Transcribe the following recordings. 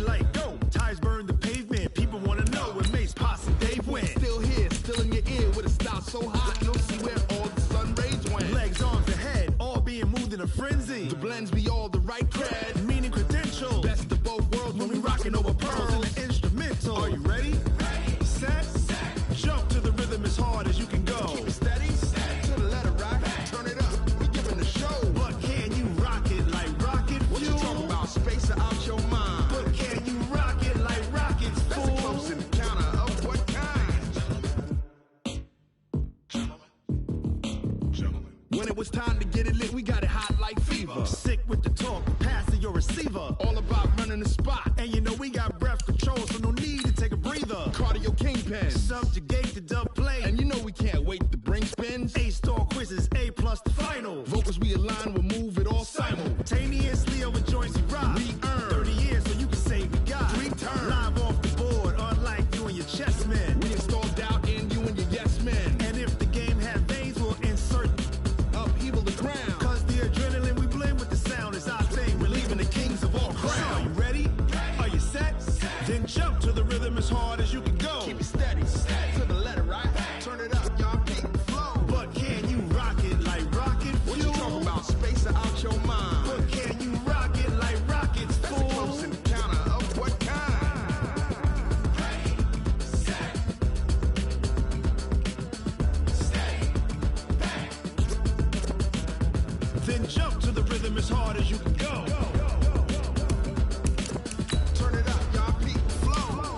like go. Tires burn the pavement. People want to know where Mace, Posse, Dave went. Still here, still in your ear with a style so hot. You'll see where all the sun rays went. Legs, arms, and head, all being moved in a frenzy. The blends be all the right cred. Meaning credentials. Best of both worlds when we rockin' over pearls. In the instrumental. Are you ready? Set. Jump to the rhythm as hard as you can go. Keep it steady. To the letter rock. Turn it up. We giving the show. But can you rock it like rocket fuel? What you talking about? Space or out your mind? But can you rock it like rockets, fool? That's a close encounter of what kind? Gentlemen. When it was time to get it lit, we got it hot like fever. Sick with the talk, passing your receiver. All about running the spot. And you know we got breath control, so no need to take a breather. Cardio kingpin. Subjugate the dub play. And you know we can't wait to bring spins. A-star quizzes, A+ the final. Vocals we align, we'll move it all simultaneously over joints we rock. We earn 30 years, so you can say we got 3 turns. Live off the board, unlike you and your chess men. We install doubt in you and your yes men. And if the game had veins, we'll insert upheaval the ground. Cause the adrenaline we blend with the sound is our thing. We're leaving the kings of all crowns. Are you ready? Are you set? Then jump to the rhythm as hard as you can go. Keep it steady. To the letter right. Turn it up, y'all keep the flow. But can you rock it like rocket fuel? What you talking about? Space or out your mind? But can you rock it like rockets, That's fool? a close encounter of what kind? Then jump to the rhythm as hard as you can go. Turn it up, y'all keep the flow.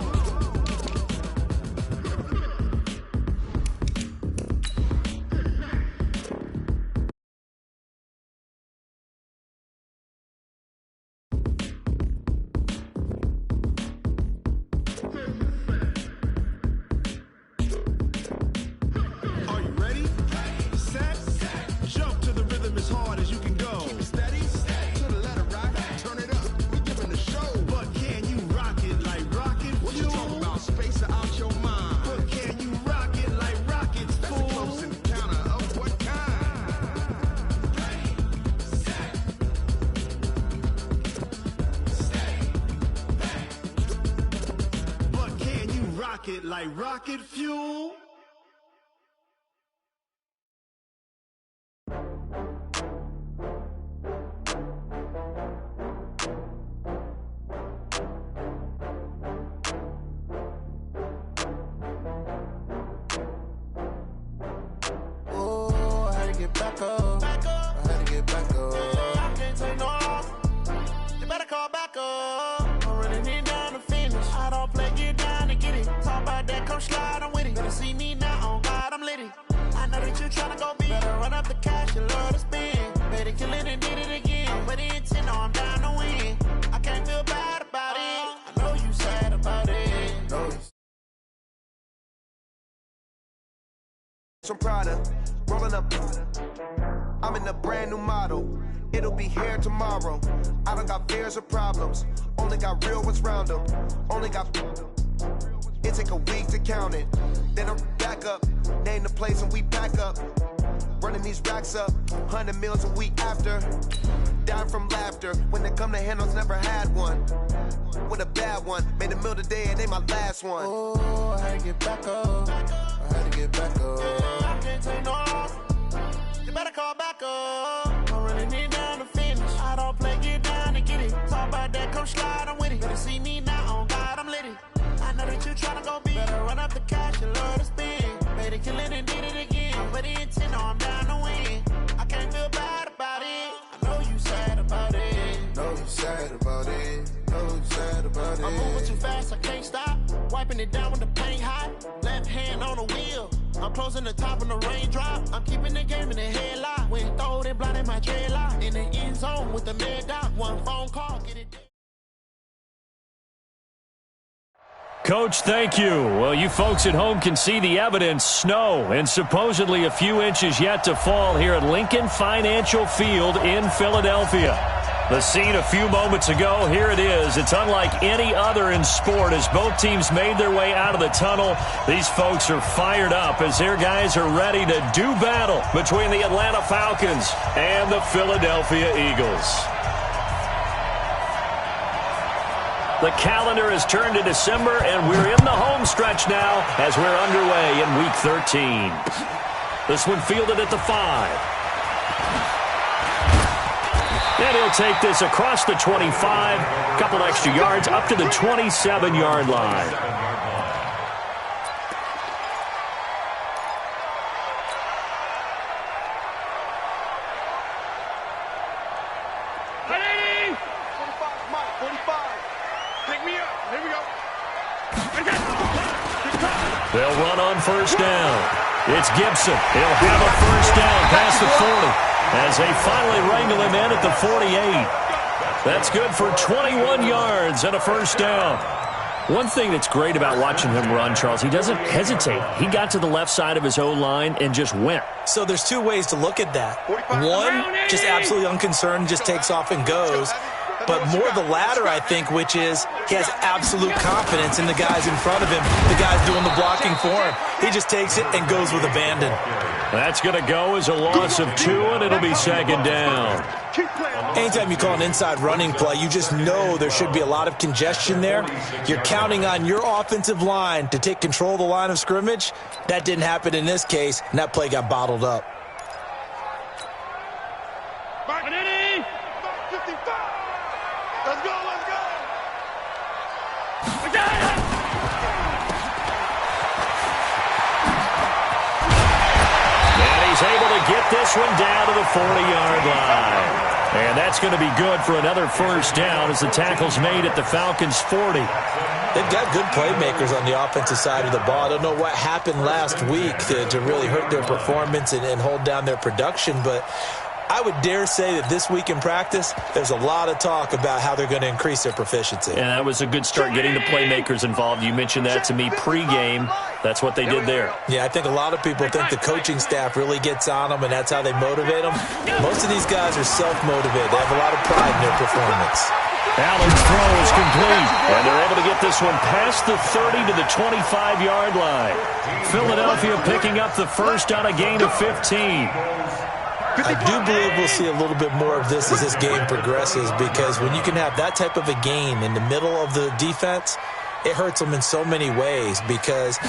Are you ready? Set. Jump to the rhythm as hard as you can go. Keep it steady. To the letter right. Turn it up. We giving the show. But can you rock it like rocket What you fuel? talking about? Space or out your mind? But can you rock it like rockets, That's a close fool? encounter of what kind? But can you rock it like rocket fuel? Oh, I had to get back up. I had to get back up. I can't take no loss. You better call back up. I'm running it down to finish. I don't play, get down to get it. Talk about that, come slide, I'm with it. Better see me now, on God, I'm litty. I know that you tryna go big. Better run up the cash, you love to spend. Better kill it and did it again. I'm with the intent, no, I'm down to win. I can't feel bad about it. I know you sad about it. No, Some Prada, rolling up. I'm in a brand new model. It'll be here tomorrow. I don't got fears or problems. Only got real ones round them. Only got. It take a week to count it. Then I'm back up. Name the place and we pack up. Running these racks up. 100 meals a week after. Down from laughter. When they come to handles, never had one. With a bad one. Made a meal today and ain't my last one. oh, I had to get back up. I had to get back up. I can't take no loss. You better call back up. I'm running it down to finish. I don't play, get down to get it. Talk about that, come slide, I'm with it. Better see me now, on God, I'm litty. I know that you tryna go big. Better run up the cash, you love to spend. Better kill it and did it again. I'm with the intent, no, I'm down to win. I can't feel bad about it. I know you sad about it. Know you sad about it. Know you sad about it. I'm moving too fast, I can't stop. Wiping it down with the paint hot. Left hand on the wheel. I'm closing the top when the raindrop. I'm keeping the game in the headlock. When throwed and blinded my dreadlock. In the end zone with the mad dot. One phone call, get it done. Coach, thank you. Well, you folks at home can see the evidence. Snow and supposedly a few inches yet to fall here at Lincoln Financial Field in Philadelphia. The scene a few moments ago, here it is. It's unlike any other in sport as both teams made their way out of the tunnel. These folks are fired up as their guys are ready to do battle between the Atlanta Falcons and the Philadelphia Eagles. The calendar has turned to December, and we're in the home stretch now as we're underway in Week 13. This one fielded at the 5. And he'll take this across the 25, a couple extra yards, up to the 27-yard line. They'll run on first down. It's Gibson. He'll have a first down past the 40 as they finally wrangle him in at the 48. That's good for 21 yards and a first down. One thing that's great about watching him run, Charles, he doesn't hesitate. He got to the left side of his O-line and just went. So there's two ways to look at that. One, just absolutely unconcerned, just takes off and goes. But more the latter, I think, which is he has absolute confidence in the guys in front of him, the guys doing the blocking for him. He just takes it and goes with abandon. That's going to go as a loss of 2, and it'll be second down. Anytime you call an inside running play, you just know there should be a lot of congestion there. You're counting on your offensive line to take control of the line of scrimmage. That didn't happen in this case, and that play got bottled up. Let's go, let's go! And he's able to get this one down to the 40-yard line. And that's going to be good for another first down as the tackle's made at the Falcons' 40. They've got good playmakers on the offensive side of the ball. I don't know what happened last week to really hurt their performance and hold down their production, but I would dare say that this week in practice, there's a lot of talk about how they're going to increase their proficiency. And that was a good start getting the playmakers involved. You mentioned that to me pregame. That's what they did there. Yeah, I think a lot of people think the coaching staff really gets on them, and that's how they motivate them. Most of these guys are self-motivated. They have a lot of pride in their performance. Allen's throw is complete, and they're able to get this one past the 30 to the 25-yard line. Philadelphia picking up the first on a gain of 15. I do believe we'll see a little bit more of this as this game progresses, because when you can have that type of a gain in the middle of the defense, it hurts them in so many ways, because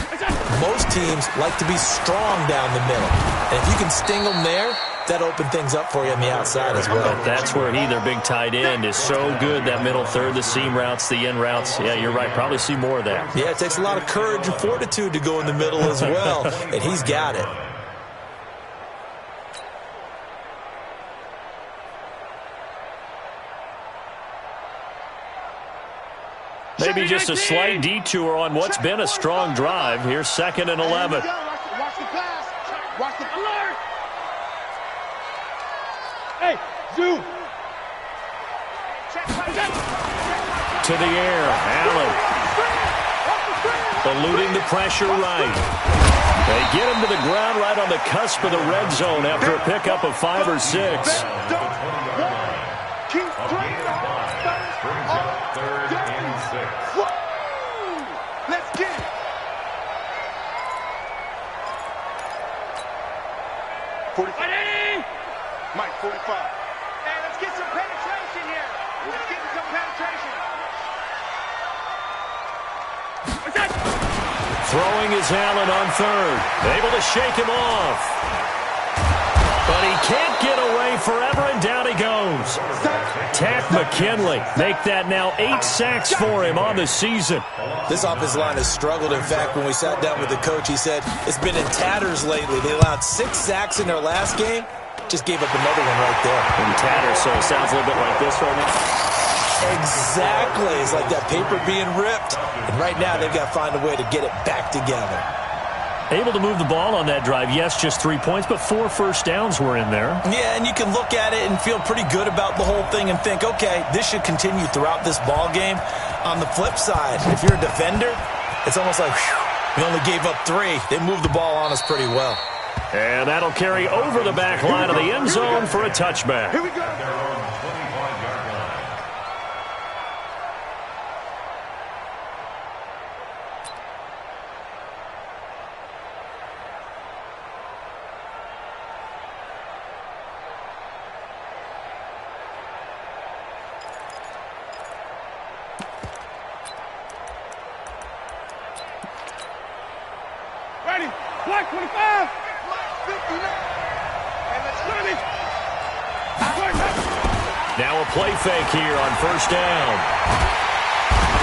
most teams like to be strong down the middle. And if you can sting them there, that opens things up for you on the outside as well. But that's where he, their big tight end, is so good, that middle third, the seam routes, the in routes. Yeah, you're right. Probably see more of that. Yeah, it takes a lot of courage and fortitude to go in the middle as well, and he's got it. Maybe just a slight detour on what's been a strong drive. Here's 2nd and 11. Watch the pass. Watch the alert. Hey, zoom. To the air, Allen. Eluding the pressure right. They get him to the ground right on the cusp of the red zone after a pickup of 5 or 6. Keep playing the third and 6. Let's get it. Mike, 45. Hey, let's get some penetration here. Let's get some penetration. Throwing is Allen on 3rd. Able to shake him off. But he can't get away forever, and down he goes. Tack McKinley make that now 8 sacks for him on the season. This offensive line has struggled. In fact, when we sat down with the coach, he said it's been in tatters lately. They allowed 6 sacks in their last game. Just gave up another one right there. In tatters, so it sounds a little bit like this right now. Exactly. It's like that paper being ripped. And right now, they've got to find a way to get it back together. Able to move the ball on that drive. Yes, just 3 points, but 4 first downs were in there. Yeah, and you can look at it and feel pretty good about the whole thing and think, okay, this should continue throughout this ball game. On the flip side, if you're a defender, it's almost like, whew, we only gave up 3. They moved the ball on us pretty well. And that'll carry over the back line of the end zone for a touchback. Here we go. Now a play fake here on first down.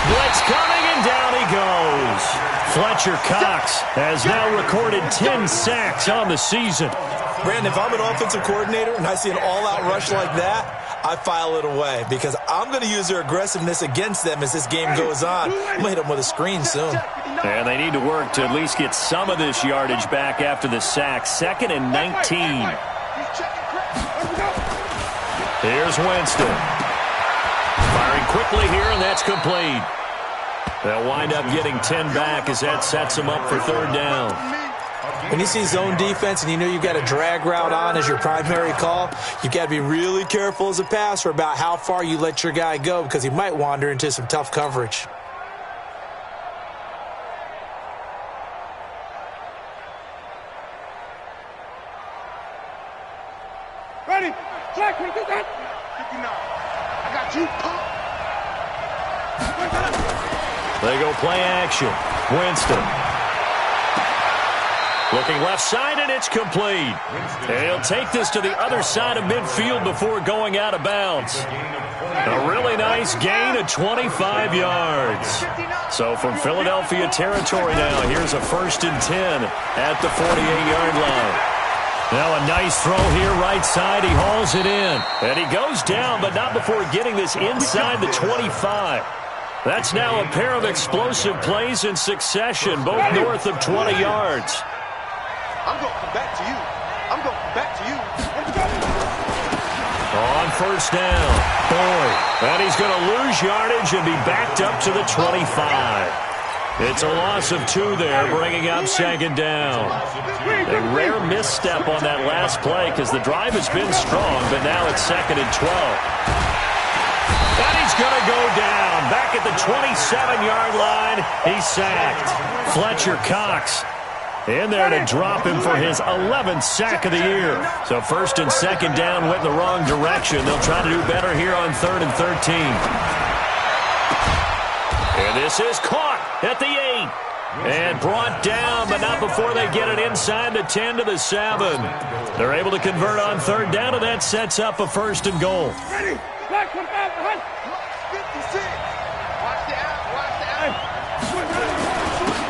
Blitz coming, and down he goes. Fletcher Cox has now recorded 10 sacks on the season. Brandon, if I'm an offensive coordinator and I see an all-out rush like that, I file it away because I'm going to use their aggressiveness against them as this game goes on. I'm going to hit them with a screen soon. And they need to work to at least get some of this yardage back after the sack. 2nd and 19. Here's Winston. Firing quickly here, and that's complete. They'll wind up getting 10 back as that sets them up for third down. When you see zone defense and you know you've got a drag route on as your primary call, you've got to be really careful as a passer about how far you let your guy go because he might wander into some tough coverage. Ready? Jack, what is that? 59. I got you. They go play action. Winston. Looking left side, and it's complete. And he'll take this to the other side of midfield before going out of bounds. A really nice gain of 25 yards. So from Philadelphia territory now, here's a 1st and 10 at the 48-yard line. Now a nice throw here right side. He hauls it in. And he goes down, but not before getting this inside the 25. That's now a pair of explosive plays in succession, both north of 20 yards. I'm going to come back to you. I'm going to come back to you. On first down. Boyd. And he's going to lose yardage and be backed up to the 25. It's a loss of 2 there, bringing up 2nd down. A rare misstep on that last play because the drive has been strong, but now it's 2nd and 12. And he's going to go down. Back at the 27-yard line, he's sacked. Fletcher Cox in there to drop him for his 11th sack of the year. So 1st and 2nd down went in the wrong direction. They'll try to do better here on 3rd and 13. And this is caught at the 8. And brought down, but not before they get it inside the 10 to the 7. They're able to convert on 3rd down, and that sets up a 1st and goal. Ready? Back, 56. Watch the out.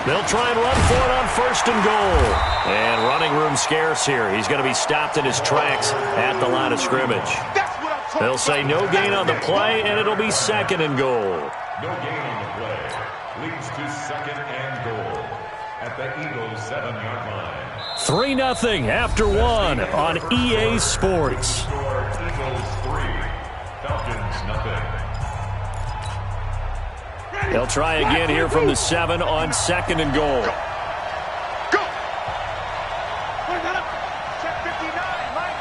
They'll try and run for it on 1st and goal. And running room scarce here. He's going to be stopped in his tracks at the line of scrimmage. They'll say no gain on the play, and it'll be 2nd and goal. No gain on the play. Leads to 2nd and goal at the Eagles' 7-yard line. 3-0 after 1 on EA Sports. Eagles 3, Falcons 0. They'll try again here from the 7 on 2nd and goal. Go! Check 59, Mike.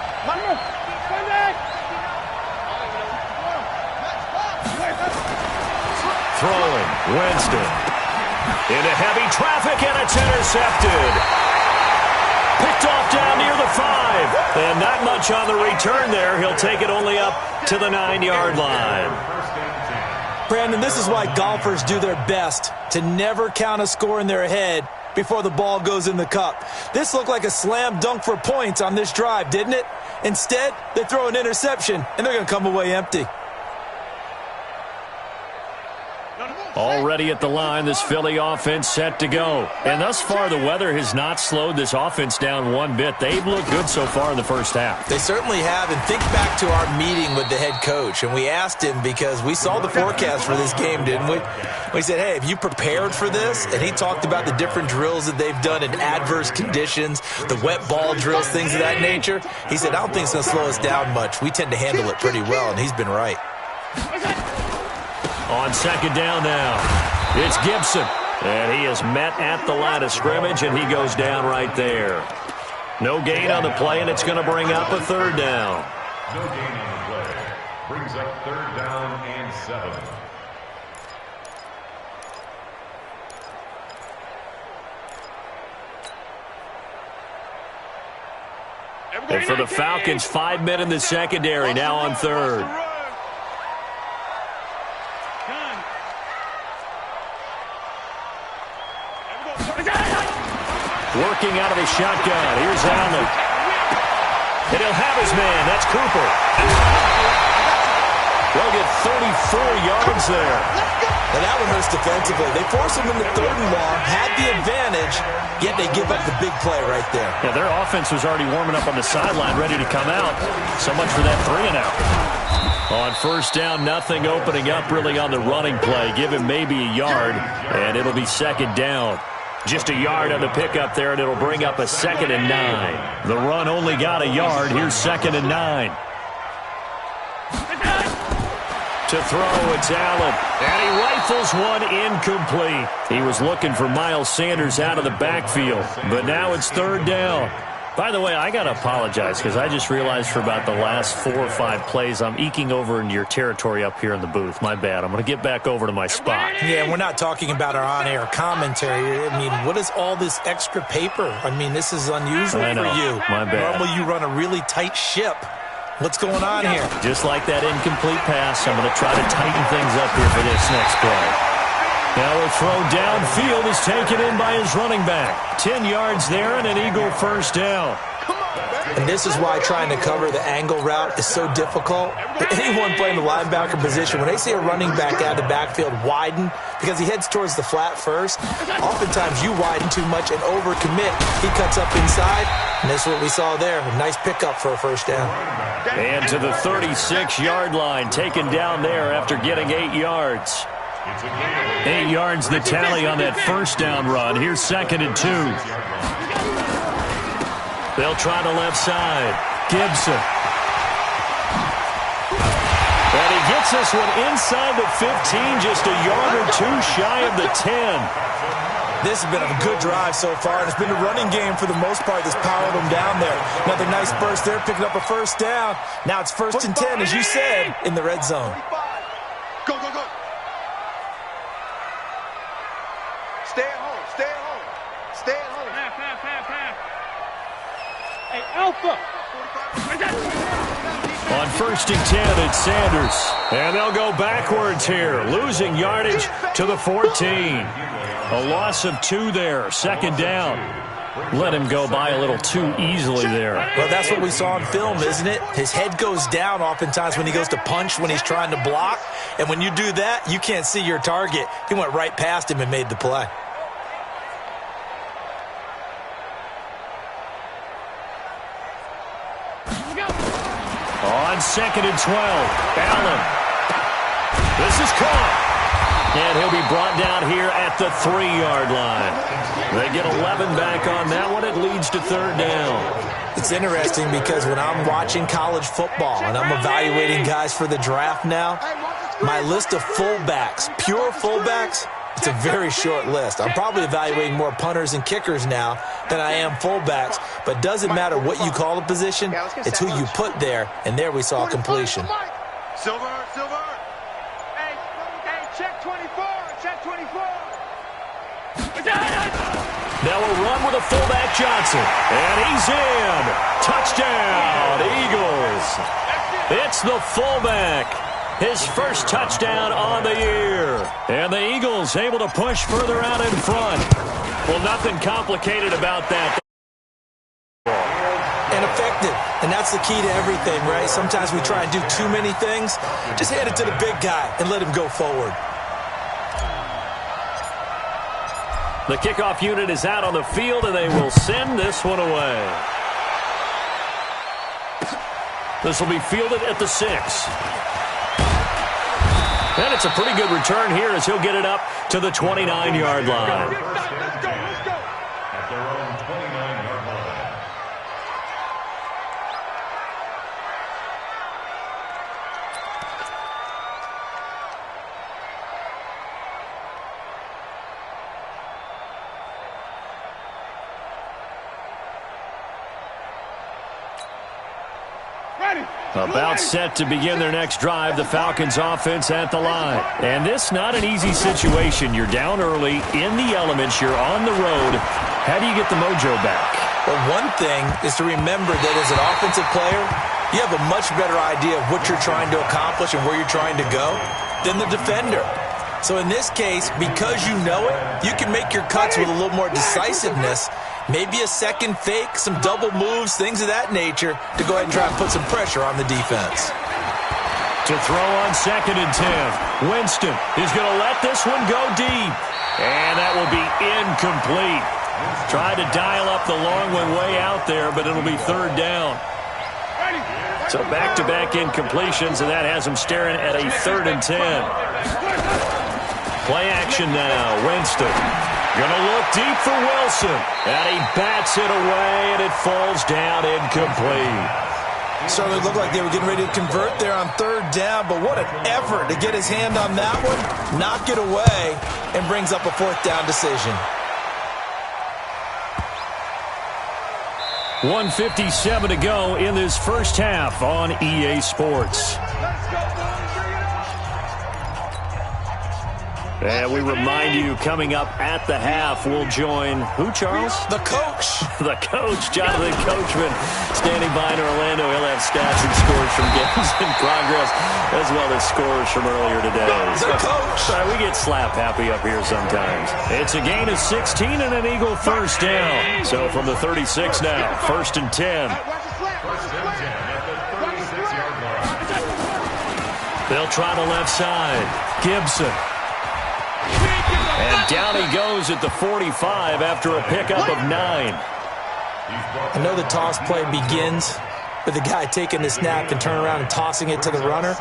Throwing, Winston. Into heavy traffic, and it's intercepted. Picked off down near the 5. And not much on the return there. He'll take it only up to the 9-yard line. Brandon, this is why golfers do their best to never count a score in their head before the ball goes in the cup. This looked like a slam dunk for points on this drive, didn't it? Instead, they throw an interception, and they're going to come away empty. Already at the line, this Philly offense set to go. And thus far, the weather has not slowed this offense down one bit. They've looked good so far in the first half. They certainly have. And think back to our meeting with the head coach. And we asked him because we saw the forecast for this game, didn't we? We said, hey, have you prepared for this? And he talked about the different drills that they've done in adverse conditions, the wet ball drills, things of that nature. He said, I don't think it's going to slow us down much. We tend to handle it pretty well, and he's been right. On 2nd down now, it's Gibson. And he is met at the line of scrimmage, and he goes down right there. No gain on the play, and it's going to bring up a 3rd down. No gain on the play. Brings up 3rd down and 7. And for the Falcons, 5 men in the secondary now on 3rd. Working out of the shotgun. Here's Allen. And he'll have his man. That's Cooper. They'll get 34 yards there. And that one hurts defensively. They force him into 3rd and long, had the advantage, yet they give up the big play right there. Yeah, their offense was already warming up on the sideline, ready to come out. So much for that 3-and-out. On 1st down, nothing opening up really on the running play. Give him maybe a yard, and it'll be 2nd down. Just a yard on the pickup there, and it'll bring up a 2nd and 9. The run only got a yard. Here's 2nd and 9. To throw, it's Allen. And he rifles one incomplete. He was looking for Miles Sanders out of the backfield. But now it's 3rd down. By the way, I got to apologize because I just realized for about the last 4 or 5 plays, I'm eking over into your territory up here in the booth. My bad. I'm going to get back over to my spot. Yeah, and we're not talking about our on-air commentary. I mean, what is all this extra paper? I mean, this is unusual for you. My bad. Normally you run a really tight ship. What's going on here? Just like that incomplete pass, I'm going to try to tighten things up here for this next play. Now a throw downfield is taken in by his running back. 10 yards there and an Eagle 1st down. And this is why trying to cover the angle route is so difficult. Anyone playing the linebacker position, when they see a running back out of the backfield widen because he heads towards the flat first, oftentimes you widen too much and overcommit. He cuts up inside, and this is what we saw there. A nice pickup for a 1st down. And to the 36-yard line, taken down there after getting 8 yards. 8 yards the tally on that 1st down run. Here's 2nd and 2. They'll try the left side. Gibson. And he gets this one inside the 15, just a yard or 2 shy of the 10. This has been a good drive so far, and it's been a running game for the most part that's powered them down there. Another nice burst there, picking up a 1st down. Now it's 1st and 10, as you said, in the red zone. Go, go, go. Stay at home. Stay at home. Stay at home. Hey, Alpha. On 1st and 10, it's Sanders. And they'll go backwards here, losing yardage to the 14. A loss of 2 there, 2nd down. Let him go by a little too easily there. Well, that's what we saw in film, isn't it? His head goes down oftentimes when he goes to punch, when he's trying to block. And when you do that, you can't see your target. He went right past him and made the play. On 2nd and 12, Allen. This is caught. And he'll be brought down here at the 3-yard line. They get 11 back on that one. It leads to 3rd down. It's interesting because when I'm watching college football and I'm evaluating guys for the draft now, my list of fullbacks, pure fullbacks, it's a very short list. I'm probably evaluating more punters and kickers now than I am fullbacks. But it doesn't matter what you call the position, it's who you put there. And there we saw completion. Silver. Hey, check 24. Check 24. Now a run with a fullback Johnson. And he's in. Touchdown, Eagles. It's the fullback. His 1st touchdown on the year. And the Eagles able to push further out in front. Well, nothing complicated about that. And effective. And that's the key to everything, right? Sometimes we try and do too many things. Just hand it to the big guy and let him go forward. The kickoff unit is out on the field, and they will send this one away. This will be fielded at the 6. And it's a pretty good return here as he'll get it up to the 29-yard line. Let's go. At their own 29-yard line. About set to begin their next drive, the Falcons offense at the line. And this not an easy situation. You're down early, in the elements, you're on the road. How do you get the mojo back? Well, one thing is to remember that as an offensive player, you have a much better idea of what you're trying to accomplish and where you're trying to go than the defender. So in this case, because you know it, you can make your cuts with a little more decisiveness Maybe a second fake, some double moves, things of that nature to go ahead and try and put some pressure on the defense. To throw on 2nd and 10. Winston is going to let this one go deep. And that will be incomplete. Tried to dial up the long one way out there, but it'll be 3rd down. So back-to-back incompletions, and that has them staring at a 3rd and 10. Play action now. Winston going to look deep for Wilson. And he bats it away, and it falls down incomplete. Certainly looked like they were getting ready to convert there on 3rd down, but what an effort to get his hand on that one, knock it away, and brings up a 4th down decision. 1:57 to go in this first half on EA Sports. And we remind you, coming up at the half, we'll join who, Charles? The coach. The coach, Jonathan Coachman, standing by in Orlando. He'll have stats and scores from games in progress, as well as scores from earlier today. The coach. We get slap happy up here sometimes. It's a gain of 16 and an Eagle 1st down. So from the 36 now, 1st and 10. They'll try the left side. Gibson. And down he goes at the 45 after a pickup of 9. I know the toss play begins with the guy taking the snap and turning around and tossing it to the runner.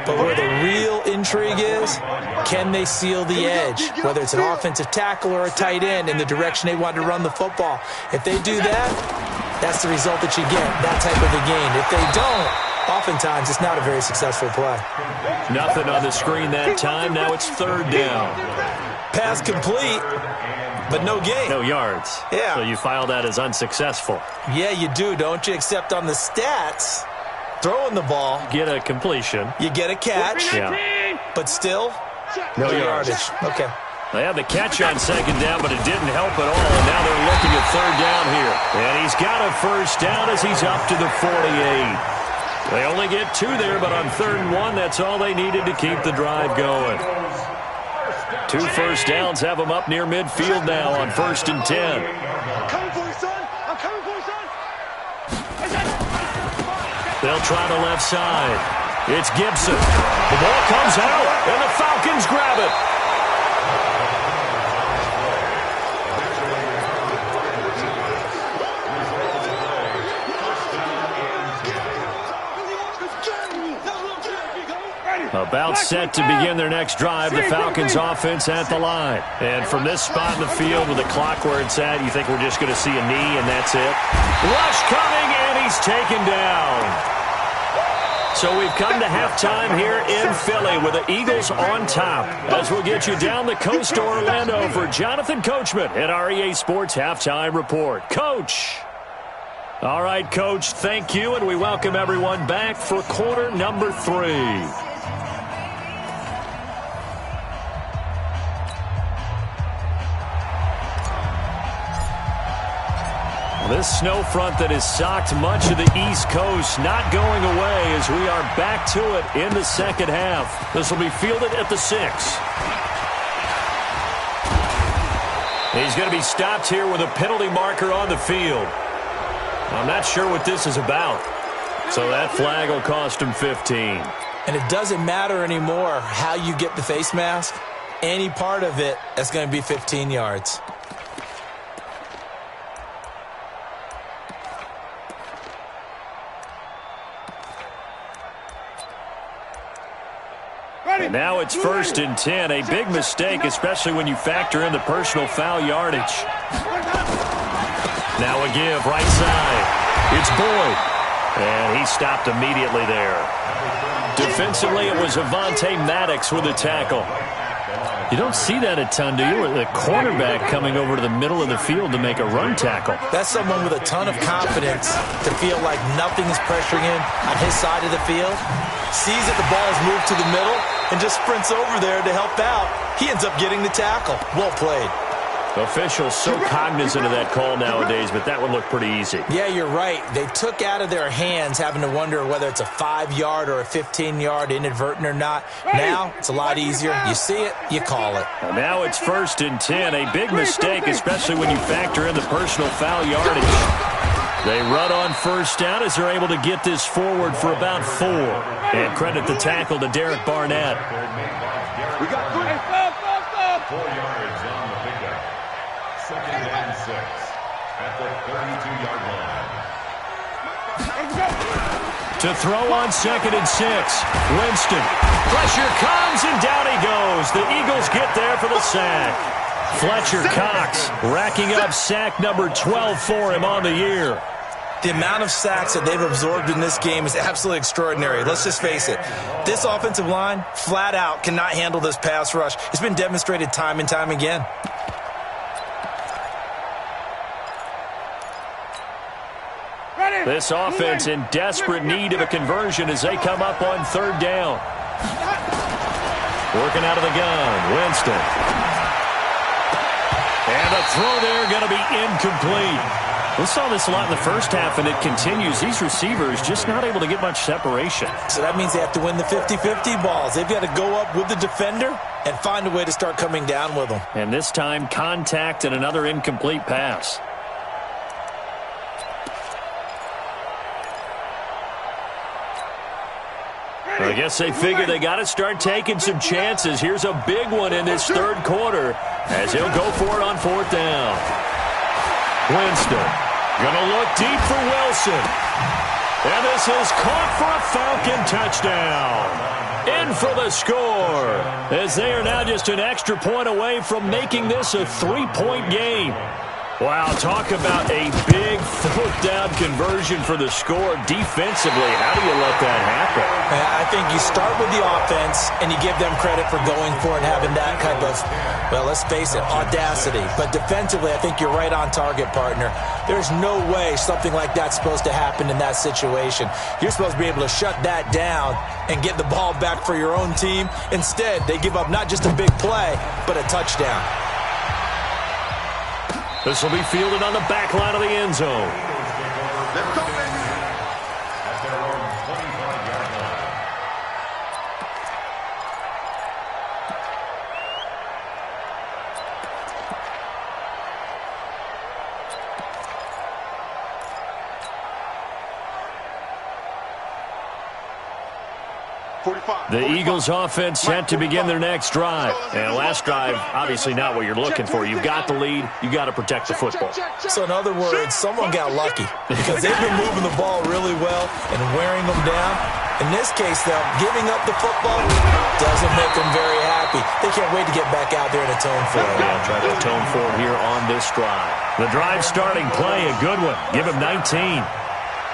But where the real intrigue is, can they seal the edge? Whether it's an offensive tackle or a tight end in the direction they want to run the football. If they do that, that's the result that you get, that type of a gain. If they don't, oftentimes it's not a very successful play. Nothing on the screen that time. Now it's 3rd down. Pass complete, but no gain. No yards. Yeah. So you file that as unsuccessful. Yeah, you do, don't you? Except on the stats, throwing the ball. Get a completion. You get a catch. Yeah. But still, no yardage. Okay. They had the catch on 2nd down, but it didn't help at all. And now they're looking at 3rd down here. And he's got a 1st down as he's up to the 48. They only get 2 there, but on 3rd and 1, that's all they needed to keep the drive going. 2 first downs have them up near midfield now on 1st and 10. I'm coming for you, son. I'm coming for you, son. They'll try the left side. It's Gibson. The ball comes out, and the Falcons grab it. About set to begin their next drive, the Falcons offense at the line. And from this spot in the field with the clock where it's at, you think we're just going to see a knee and that's it? Rush coming, and he's taken down. So we've come to halftime here in Philly with the Eagles on top. As we'll get you down the coast to Orlando for Jonathan Coachman at our EA Sports Halftime Report. Coach. All right, Coach, thank you, and we welcome everyone back for quarter number 3. This snow front that has socked much of the East Coast not going away as we are back to it in the second half. This will be fielded at the 6. He's going to be stopped here with a penalty marker on the field. I'm not sure what this is about. So that flag will cost him 15. And it doesn't matter anymore how you get the face mask. Any part of it, that's going to be 15 yards. And now it's 1st and 10. A big mistake, especially when you factor in the personal foul yardage. Now a give, right side. It's Boyd. And he stopped immediately there. Defensively, it was Avonte Maddox with a tackle. You don't see that a ton, do you? The cornerback coming over to the middle of the field to make a run tackle. That's someone with a ton of confidence to feel like nothing is pressuring him on his side of the field. Sees that the ball is moved to the middle and just sprints over there to help out. He ends up getting the tackle. Well played. Officials so cognizant of that call nowadays, but that would look pretty easy. Yeah, you're right. They took out of their hands having to wonder whether it's a 5-yard or a 15-yard inadvertent or not. Now, it's a lot easier. You see it, you call it. And now it's 1st and 10. A big mistake, especially when you factor in the personal foul yardage. They run on 1st down as they're able to get this forward for about 4. And credit the tackle to Derek Barnett. We got 3. 4 yards on the pickup. 2nd and 6 at the 32-yard line. To throw on 2nd and 6. Winston. Pressure comes, and down he goes. The Eagles get there for the sack. Fletcher Cox racking up sack number 12 for him on the year. The amount of sacks that they've absorbed in this game is absolutely extraordinary. Let's just face it. This offensive line, flat out, cannot handle this pass rush. It's been demonstrated time and time again. This offense in desperate need of a conversion as they come up on 3rd down. Working out of the gun, Winston. And the throw there going to be incomplete. We saw this a lot in the first half, and it continues. These receivers just not able to get much separation. So that means they have to win the 50-50 balls. They've got to go up with the defender and find a way to start coming down with them. And this time, contact and another incomplete pass. I guess they figure they got to start taking some chances. Here's a big one in this 3rd quarter as he'll go for it on 4th down. Winston going to look deep for Wilson. And this is caught for a Falcon touchdown. In for the score as they are now just an extra point away from making this a 3-point game. Wow, talk about a big 4th down conversion for the score. Defensively, how do you let that happen? I think you start with the offense and you give them credit for going for it and having that kind of, well, let's face it, audacity. But defensively, I think you're right on target, partner. There's no way something like that's supposed to happen in that situation. You're supposed to be able to shut that down and get the ball back for your own team. Instead, they give up not just a big play, but a touchdown. This will be fielded on the back line of the end zone. Let's go, baby. At their own 25-yard line. The Eagles offense set to begin their next drive. And last drive, obviously not what you're looking for. You've got the lead. You've got to protect the football. So in other words, someone got lucky because they've been moving the ball really well and wearing them down. In this case, though, giving up the football doesn't make them very happy. They can't wait to get back out there and atone for it. Yeah, try to atone for it here on this drive. The drive starting play, a good one. Give him 19.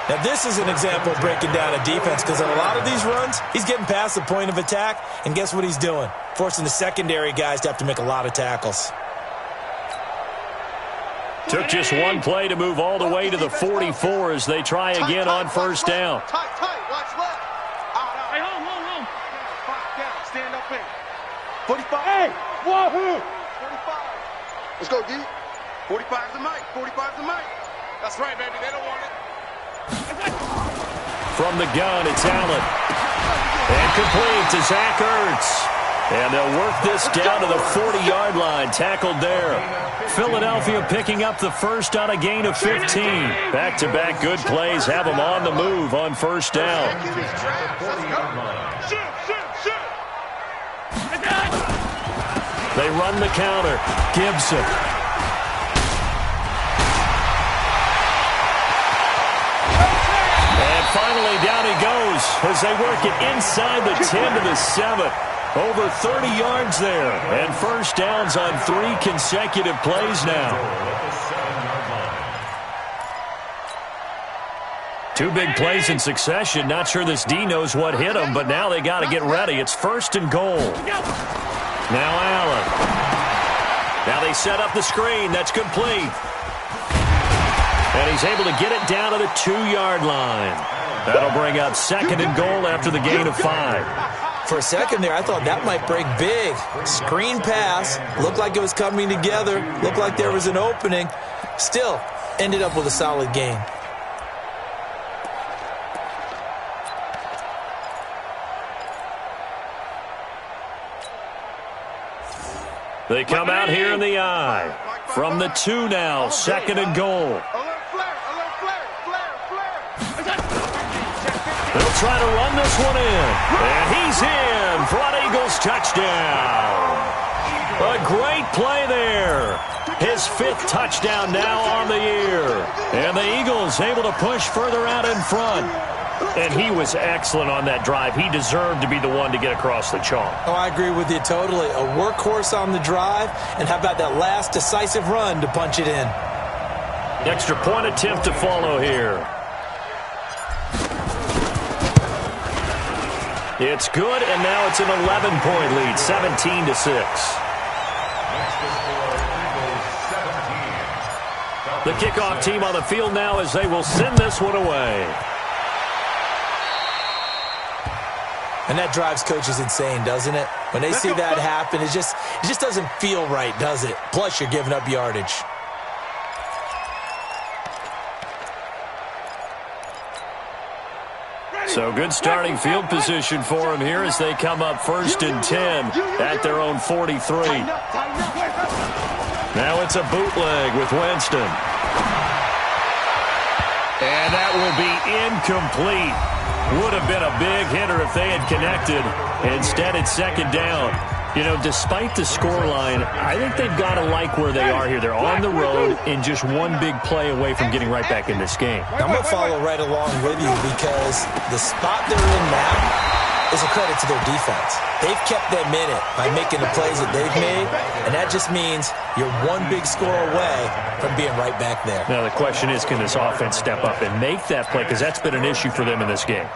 Now, this is an example of breaking down a defense because in a lot of these runs, he's getting past the point of attack, and guess what he's doing? Forcing the secondary guys to have to make a lot of tackles. Took just one play to move all the way to the 44 as they try again on 1st down. Tight, watch left. Out. Hey, home. 5 down, stand up in. 45. Hey, wahoo. 45. Let's go, D. 45's the mic. 45's the mic. That's right, baby. They don't want it. From the gun, it's Allen. And complete to Zach Ertz. And they'll work this down to the 40-yard line. Tackled there. Philadelphia picking up the first on a gain of 15. Back-to-back good plays have them on the move on 1st down. They run the counter. Gibson. Finally, down he goes as they work it inside the 10 to the 7. Over 30 yards there. And 1st downs on 3 consecutive plays now. 2 big plays in succession. Not sure this D knows what hit him, but now they got to get ready. It's 1st and goal. Now Allen. Now they set up the screen. That's complete. And he's able to get it down to the 2-yard line. That'll bring up 2nd and goal after the gain of 5. For a second there, I thought that might break big. Screen pass. Looked like it was coming together. Looked like there was an opening. Still, ended up with a solid game. They come out here in the eye. From the 2 now, 2nd and goal. They'll try to run this one in. And he's in for an Eagles touchdown. A great play there. His 5th touchdown now on the year. And the Eagles able to push further out in front. And he was excellent on that drive. He deserved to be the one to get across the chalk. Oh, I agree with you totally. A workhorse on the drive. And how about that last decisive run to punch it in? Extra point attempt to follow here. It's good, and now it's an 11-point lead, 17-6. The kickoff team on the field now as they will send this one away. And that drives coaches insane, doesn't it? When they see that happen, it just doesn't feel right, does it? Plus, you're giving up yardage. So good starting field position for them here as they come up 1st and 10 at their own 43. Now it's a bootleg with Winston. And that will be incomplete. Would have been a big hitter if they had connected. Instead, it's 2nd down. You know, despite the scoreline, I think they've got to like where they are here. They're on the road and just one big play away from getting right back in this game. I'm going to follow right along with you because the spot they're in now is a credit to their defense. They've kept them in it by making the plays that they've made, and that just means you're one big score away from being right back there. Now, the question is, can this offense step up and make that play? Because that's been an issue for them in this game.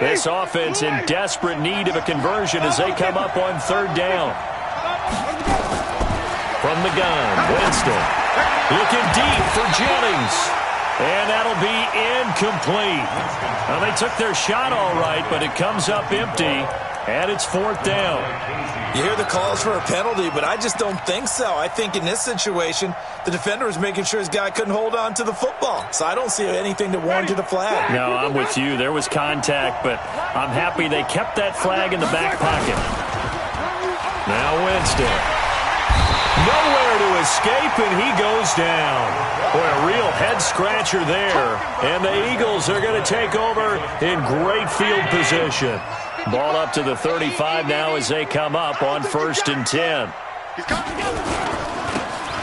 This offense in desperate need of a conversion as they come up on 3rd down. From the gun, Winston. Looking deep for Jennings. And that'll be incomplete. Now, they took their shot all right, but it comes up empty, and it's 4th down. You hear the calls for a penalty, but I just don't think so. I think in this situation, the defender was making sure his guy couldn't hold on to the football. So I don't see anything that warranted a flag. No, I'm with you. There was contact, but I'm happy they kept that flag in the back pocket. Now Winston. Nowhere to escape, and he goes down. Boy, a real head-scratcher there. And the Eagles are going to take over in great field position. Ball up to the 35 now as they come up on 1st and 10.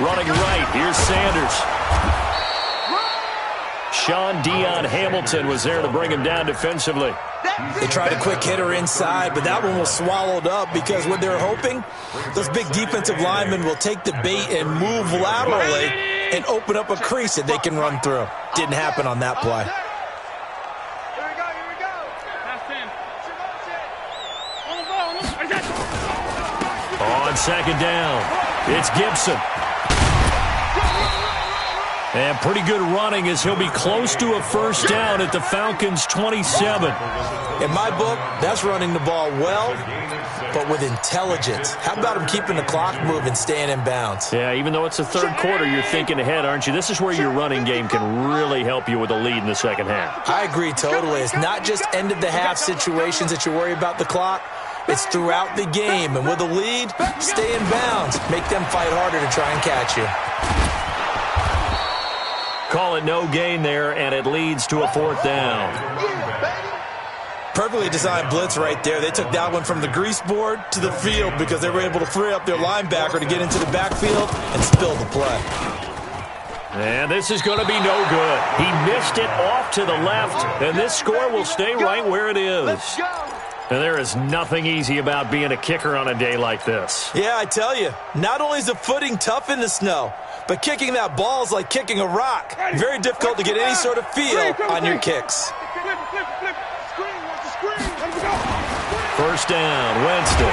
Running right, here's Sanders. Sean Dion Hamilton was there to bring him down defensively. They tried a quick hitter inside, but that one was swallowed up because what they're hoping, those big defensive linemen will take the bait and move laterally and open up a crease that they can run through. Didn't happen on that play. On 2nd down, it's Gibson. And pretty good running as he'll be close to a 1st down at the Falcons' 27. In my book, that's running the ball well, but with intelligence. How about him keeping the clock moving, staying in bounds? Yeah, even though it's the 3rd quarter, you're thinking ahead, aren't you? This is where your running game can really help you with a lead in the 2nd half. I agree totally. It's not just end-of-the-half situations that you worry about the clock. It's throughout the game. And with a lead, stay in bounds. Make them fight harder to try and catch you. Call it no gain there, and it leads to a 4th down. Perfectly designed blitz right there. They took that one from the grease board to the field because they were able to free up their linebacker to get into the backfield and spill the play. And this is going to be no good. He missed it off to the left, and this score will stay right where it is. And there is nothing easy about being a kicker on a day like this. Yeah, I tell you, not only is the footing tough in the snow, but kicking that ball is like kicking a rock. Very difficult to get any sort of feel on your kicks. 1st down, Winston.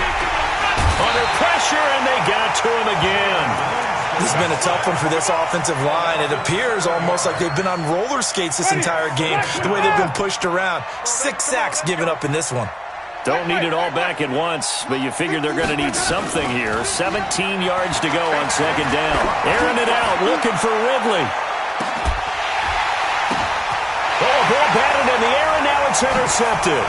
Under pressure, and they got to him again. This has been a tough one for this offensive line. It appears almost like they've been on roller skates this entire game, the way they've been pushed around. 6 sacks given up in this one. Don't need it all back at once, but you figure they're going to need something here. 17 yards to go on second down. Airing it out, looking for Ridley. Oh, ball batted in the air, and now it's intercepted.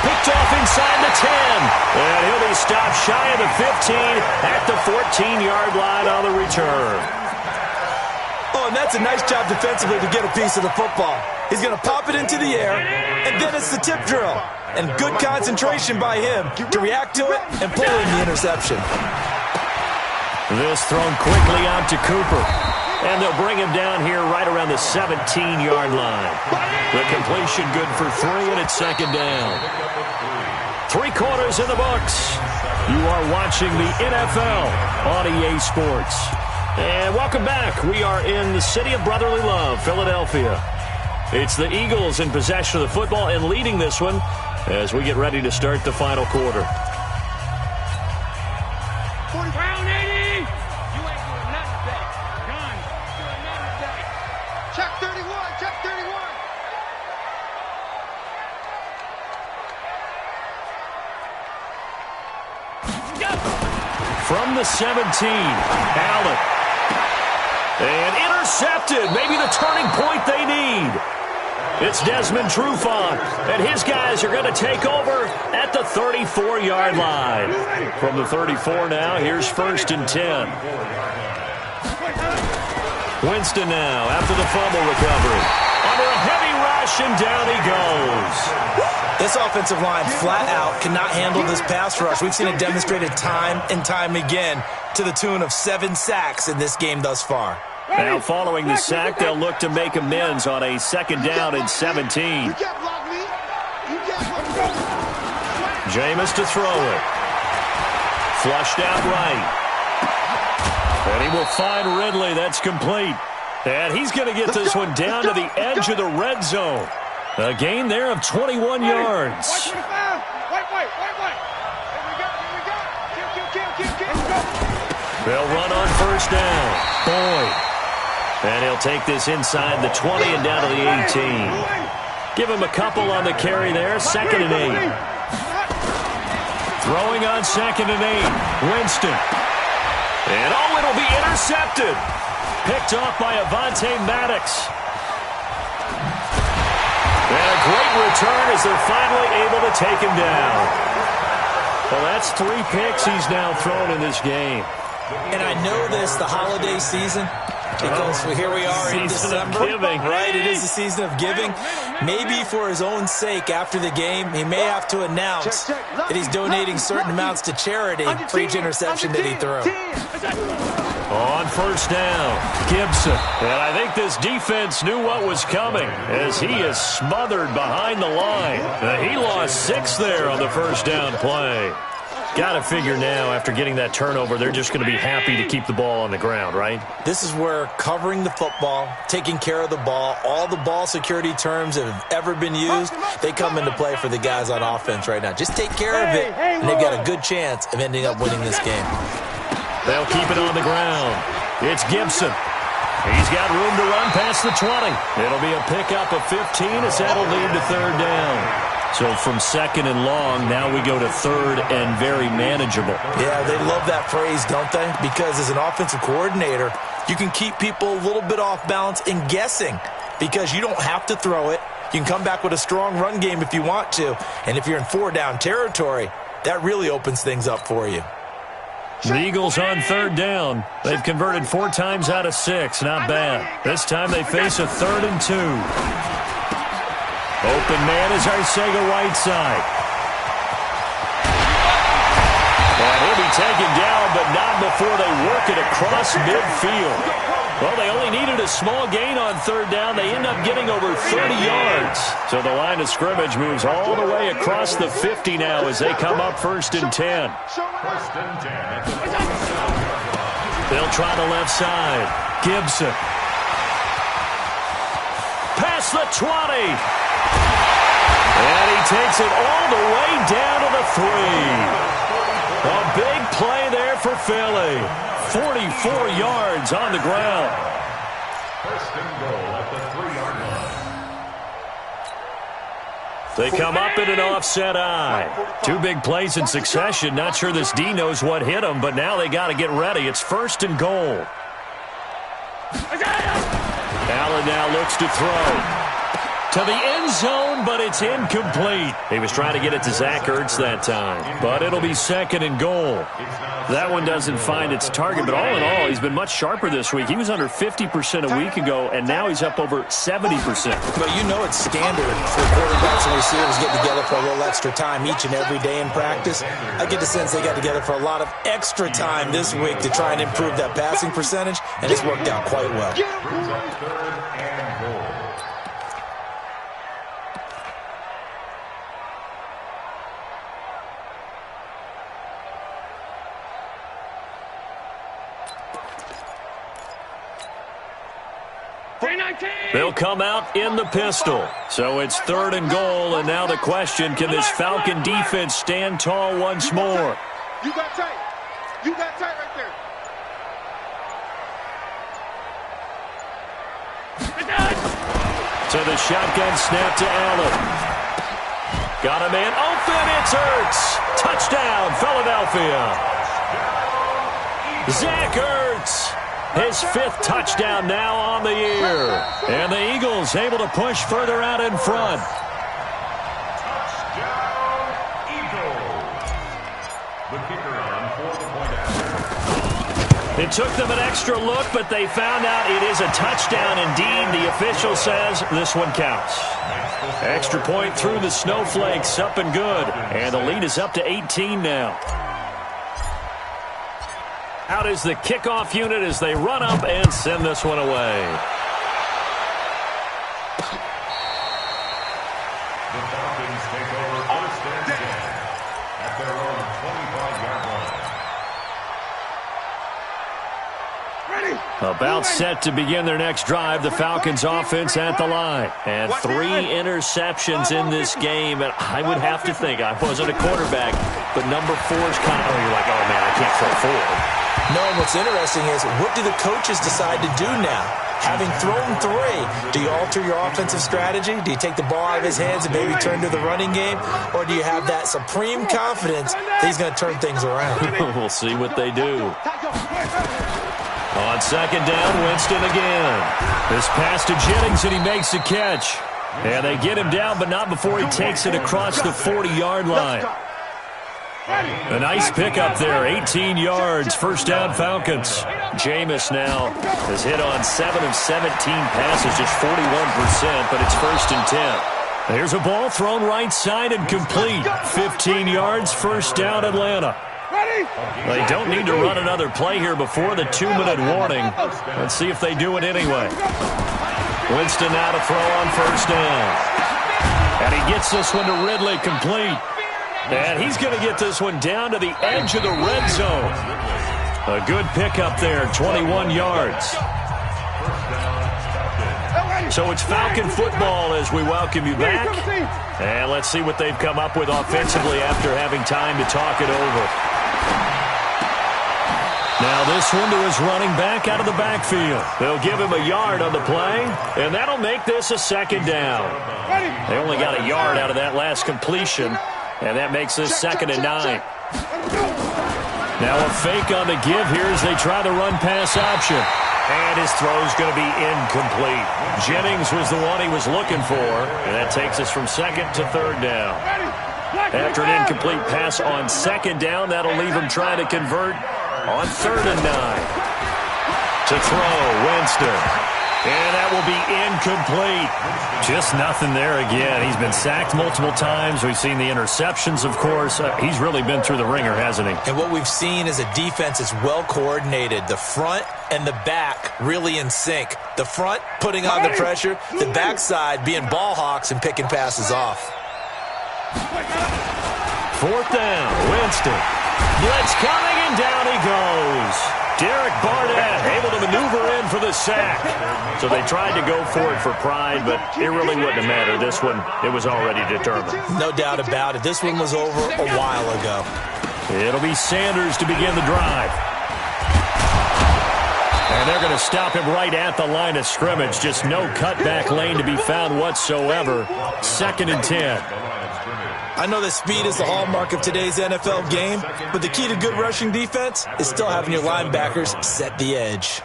Picked off inside the 10. And he'll be stopped shy of the 15 at the 14-yard line on the return. Oh, and that's a nice job defensively to get a piece of the football. He's going to pop it into the air, and then it's the tip drill. And good concentration by him to react to it and pull in the interception. This thrown quickly out to Cooper. And they'll bring him down here right around the 17-yard line. The completion good for 3, and it's second down. 3 quarters in the books. You are watching the NFL on EA Sports. And welcome back. We are in the city of brotherly love, Philadelphia. It's the Eagles in possession of the football and leading this one as we get ready to start the final quarter. Brown 80! You ain't doing nothing today. Done. Doing nothing today. Check 31. Check 31. From the 17, Allen. And intercepted. Maybe the turning point they need. It's Desmond Trufant, and his guys are going to take over at the 34-yard line. From the 34 now, here's 1st and 10. Winston now after the fumble recovery. Under a heavy rush, and down he goes. This offensive line flat out cannot handle this pass rush. We've seen it demonstrated time and time again to the tune of 7 sacks in this game thus far. Now following the sack, they'll look to make amends on a second down and 17. Jameis to throw it. Flushed out right. And he will find Ridley. That's complete. And he's going to get this one down to the edge of the red zone. A gain there of 21 yards. They'll run on first down. Boyd. And he'll take this inside the 20 and down to the 18. Give him a couple on the carry there. 2nd and 8. Throwing on 2nd and 8. Winston. And oh, it'll be intercepted. Picked off by Avonte Maddox. And a great return as they're finally able to take him down. Well, that's 3 picks he's now thrown in this game. And I know this, the holiday season, because here we are in December, right? It is the season of giving. Maybe for his own sake after the game, he may have to announce that he's donating certain amounts to charity for each interception that he threw. On first down, Gibson. And I think this defense knew what was coming as he is smothered behind the line. He lost 6 there on the first down play. Got to figure now, after getting that turnover, they're just going to be happy to keep the ball on the ground, right? This is where covering the football, taking care of the ball, all the ball security terms that have ever been used, they come into play for the guys on offense right now. Just take care of it, and they've got a good chance of ending up winning this game. They'll keep it on the ground. It's Gibson. He's got room to run past the 20. It'll be a pickup of 15 as that'll lead to 3rd down. So from 2nd and long, now we go to 3rd and very manageable. Yeah, they love that phrase, don't they? Because as an offensive coordinator, you can keep people a little bit off balance and guessing because you don't have to throw it. You can come back with a strong run game if you want to. And if you're in 4-down territory, that really opens things up for you. The Eagles on 3rd down. They've converted 4 times out of 6. Not bad. This time they face a 3rd and 2. Open man is Arcega-Whiteside. And he'll be taken down, but not before they work it across midfield. Well, they only needed a small gain on 3rd down. They end up getting over 30 yards. So the line of scrimmage moves all the way across the 50 now as they come up 1st and 10. They'll try the left side. Gibson. Past the 20. And he takes it all the way down to the 3. A big play there for Philly. 44 yards on the ground. First and goal at the 3-yard line. They come up in an offset eye. 2 big plays in succession. Not sure this D knows what hit them, but now they got to get ready. It's first and goal. Allen now looks to throw. To the end zone, but it's incomplete. He was trying to get it to Zach Ertz that time, but it'll be second and goal. That one doesn't find its target, but all in all, he's been much sharper this week. He was under 50% a week ago, and now he's up over 70%. But you know it's standard for quarterbacks and receivers getting together for a little extra time each and every day in practice. I get the sense they got together for a lot of extra time this week to try and improve that passing percentage, and it's worked out quite well. They'll come out in the pistol. So it's third and goal, and now the question, can this Falcon defense stand tall once more? You got tight. You got tight right there. To the shotgun snap to Allen. Got a man open, it's Ertz. Touchdown, Philadelphia. Zach Ertz. His 5th touchdown now on the year. And the Eagles able to push further out in front. Touchdown, Eagles. The kicker on for the point after. It took them an extra look, but they found out it is a touchdown indeed. The official says this one counts. Extra point through the snowflakes, up and good. And the lead is up to 18 now. Out is the kickoff unit as they run up and send this one away. The Falcons take over first and 10 at their own 25-yard line. About set to begin their next drive. The Falcons offense at the line. And 3 interceptions in this game. And I would have to think, I wasn't a quarterback, but number 4 is kind of, you're like, oh man, I can't throw 4. No, and what's interesting is, what do the coaches decide to do now? Having thrown 3, do you alter your offensive strategy? Do you take the ball out of his hands and maybe turn to the running game? Or do you have that supreme confidence that he's going to turn things around? We'll see what they do. On second down, Winston again. This pass to Jennings, and he makes the catch. And they get him down, but not before he takes it across the 40-yard line. A nice pickup there, 18 yards, first down Falcons. Jameis now has hit on 7 of 17 passes, just 41%, but it's first and 10. There's a ball thrown right side and complete. 15 yards, first down Atlanta. They don't need to run another play here before the 2-minute warning. Let's see if they do it anyway. Winston now to throw on first down. And he gets this one to Ridley, complete. And he's going to get this one down to the edge of the red zone. A good pickup there, 21 yards. So it's Falcon football as we welcome you back. And let's see what they've come up with offensively after having time to talk it over. Now this one to his running back out of the backfield. They'll give him a yard on the play, and that'll make this a second down. They only got a yard out of that last completion. And that makes this second and 9. Now a fake on the give here as they try the run-pass option. And his throw's going to be incomplete. Jennings was the one he was looking for. And that takes us from second to third down. After an incomplete pass on second down, that'll leave him trying to convert on third and 9. To throw, Winston. And that will be incomplete. Just nothing there again. He's been sacked multiple times. We've seen the interceptions, of course. He's really been through the ringer, hasn't he? And what we've seen is a defense that's well coordinated. The front and the back really in sync. The front putting on the pressure. The backside being ball hawks and picking passes off. Fourth down, Winston. Blitz coming, and down he goes. Derek Barnett able to maneuver in for the sack. So they tried to go for it for pride, but it really wouldn't have mattered. This one, it was already determined. No doubt about it. This one was over a while ago. It'll be Sanders to begin the drive. And they're going to stop him right at the line of scrimmage. Just no cutback lane to be found whatsoever. 2nd and 10. I know that speed is the hallmark of today's NFL game, but the key to good rushing defense is still having your linebackers set the edge.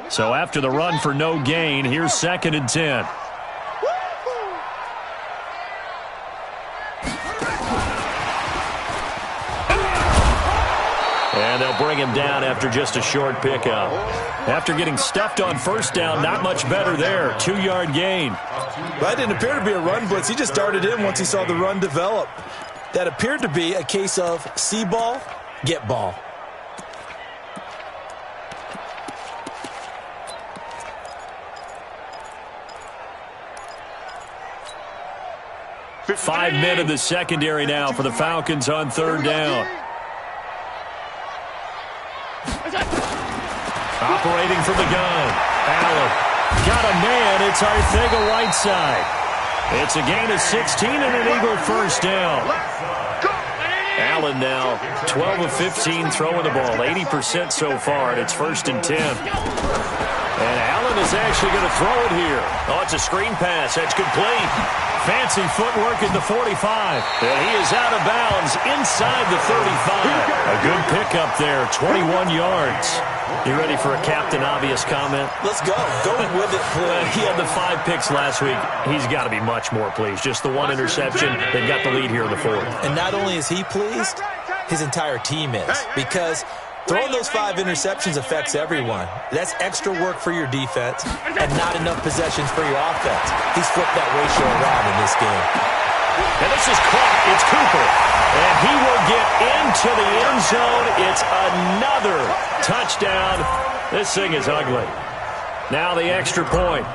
So after the run for no gain, here's 2nd and 10. And they'll bring him down after just a short pickup. After getting stuffed on first down, not much better there. 2-yard gain. That didn't appear to be a run blitz. He just darted in once he saw the run develop. That appeared to be a case of see ball, get ball. Five men in the secondary now for the Falcons on 3rd down. Operating from the gun. Allen got a man. It's Arcega-Whiteside. It's a gain of 16 and an Eagle first down. Allen now 12 of 15 throwing the ball. 80% so far, and it's 1st and 10. And Allen is actually going to throw it here. Oh, it's a screen pass. That's complete. Fancy footwork at the 45. And he is out of bounds inside the 35. A good pickup there, 21 yards. You ready for a Captain Obvious comment? Let's go. Go with it, boy. He had the 5 picks last week. He's got to be much more pleased. Just the 1 interception. They've got the lead here in the 4th. And not only is he pleased, his entire team is. Because throwing those 5 interceptions affects everyone. That's extra work for your defense and not enough possessions for your offense. He's flipped that ratio around in this game. And this is caught. It's Cooper. And he will get into the end zone. It's another touchdown. This thing is ugly. Now the extra point.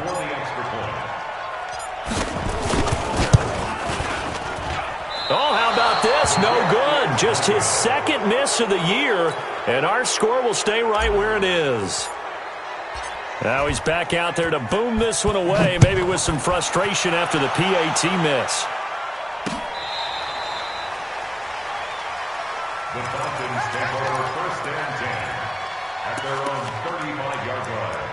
Oh, how about this? No good. Just his 2nd miss of the year. And our score will stay right where it is. Now he's back out there to boom this one away, maybe with some frustration after the PAT miss. The Falcons take over 1st and 10 at their own 35-yard line.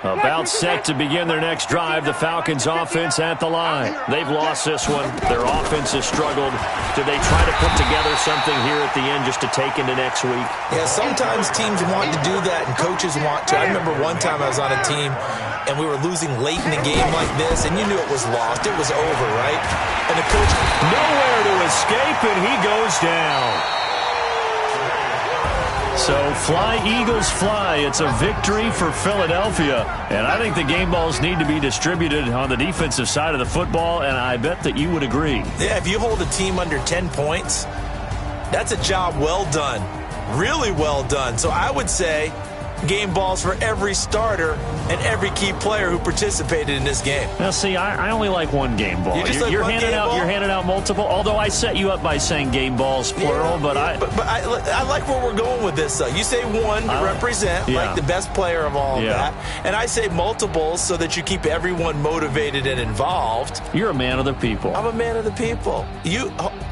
About set to begin their next drive, the Falcons offense at the line. They've lost this one. Their offense has struggled. Do they try to put together something here at the end just to take into next week? Yeah, sometimes teams want to do that and coaches want to. I remember one time I was on a team and we were losing late in the game like this and you knew it was lost. It was over, right? And the coach, nowhere to escape, and he goes down. So fly, Eagles, fly. It's a victory for Philadelphia. And I think the game balls need to be distributed on the defensive side of the football, and I bet that you would agree. Yeah, if you hold a team under 10 points, that's a job well done. Really well done. So I would say game balls for every starter and every key player who participated in this game. Now, see, I only like one game ball. You're handing out multiple. Although I set you up by saying game balls plural, but I like where we're going with this. Though you say one to represent, like the best player of all of that, and I say multiples so that you keep everyone motivated and involved. You're a man of the people. I'm a man of the people.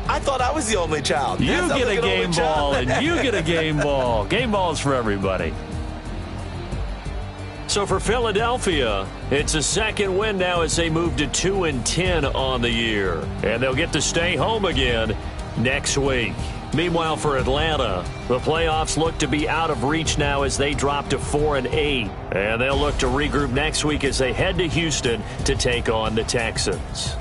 I thought I was the only child. You get a game ball, and you get a game ball. Game balls for everybody. So for Philadelphia, it's a 2nd win now as they move to 2-10 on the year. And they'll get to stay home again next week. Meanwhile, for Atlanta, the playoffs look to be out of reach now as they drop to 4-8. And they'll look to regroup next week as they head to Houston to take on the Texans.